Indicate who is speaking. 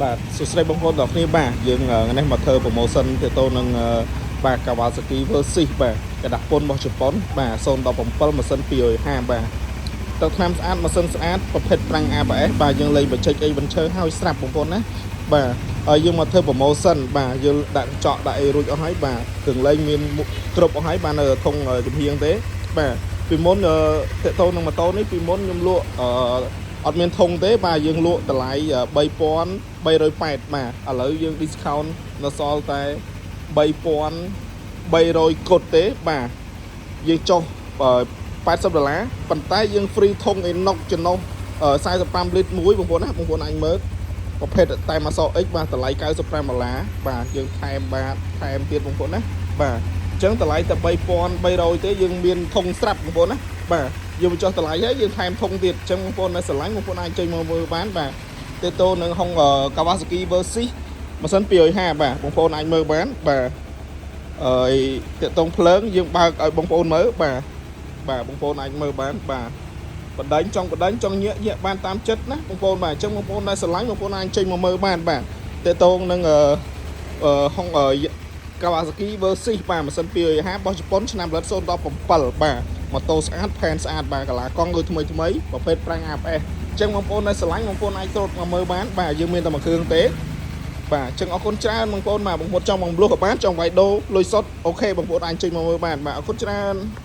Speaker 1: បាទសួស្តីបងប្អូនទាំងគ្នាបាទយើងនេះមកធ្វើ promotion ទៅនឹងបាទ Kawasaki Versys បាទกระดาษពន្ធរបស់ជប៉ុនបាទ017ម៉ាស៊ីន250បាទទឹកថ្នាំស្អាតម៉ាស៊ីនស្អាតប្រភេទប្រាំង ABS បាទយើងលេងបច្ចេកអីវ៉ាន់ឈើហើយស្រាប់បងប្អូនណាបាទហើយយើងមកធ្វើ promotion បាទយើងដាក់កញ្ចក់ដាក់អីរួចអស់ហើយបាទគ្រឿងលេងមានគ្រប់អស់ហើយបាទនៅធុងចំហៀងទេបាទពីមុនតេតូននឹងម៉ូតូនេះពីមុនខ្ញុំលក់អត់មានធុងទេបាទយើងលក់តម្លៃ3380បាទឥឡូវយើង discount នៅសល់តែ3300គត់ទេបាទយើងចុះ$80ប៉ុន្តែយើង free ធុង inox ចំណុះ45លីត្រមួយបងប្អូនណាបងប្អូនអាចមើលប្រភេទតែម៉ាស X បាទតម្លៃ$95បាទយើងថែមបាទថែមទៀតបងប្អូនណាបាទអញ្ចឹងតម្លៃតែ3300ទេយើងមានធុងស្រាប់បងប្អូនណាបាទយើងបញ្ចុះតម្លៃហើយយើងថែមធុងទៀតអញ្ចឹងបងប្អូននៅស្រឡាញ់បងប្អូនអាចចេញមកមើលបានបាទទេតូនឹងហុង Kawasaki Versys ម៉ាស៊ីន250បាទបងប្អូនអាចមើលបានបាទតេតូភ្លើងយើងបើកឲ្យបងប្អូនមើលបាទបងប្អូនអាចមើលបានបាទបណ្ដាញចង់ញាក់បានតាមចិត្តណាបងប្អូនបាទអញ្ចឹងបងប្អូនដែលស្រឡាញ់បងប្អូនអាចចេញមកមើលបានបាទតេតូនឹងហុងKawasaki Versys បាទម៉ាស៊ីន250របស់ជប៉ុនឆ្នាំផលិត017បាទម៉ូតូស្អាតផែនស្អាតបាទកាឡាកង់ដូចថ្មីប្រភេទប្រាំង ABS អញ្ចឹងបងប្អូនដែលស្រឡាញ់បងប្អូនអាចត្រួតមកមើលបានបាទយើងមានតែមួយគ្រឿងទេបាទអញ្ចឹងអរគុណច្រើនបងប្អូនបាទបងប្អូនចង់មកលក់ក៏បានចង់វាយដូរលុយសុទ្ធអូខេបងប្អូនអាចចេញមកមើលបានបាទអរគុណច្រើន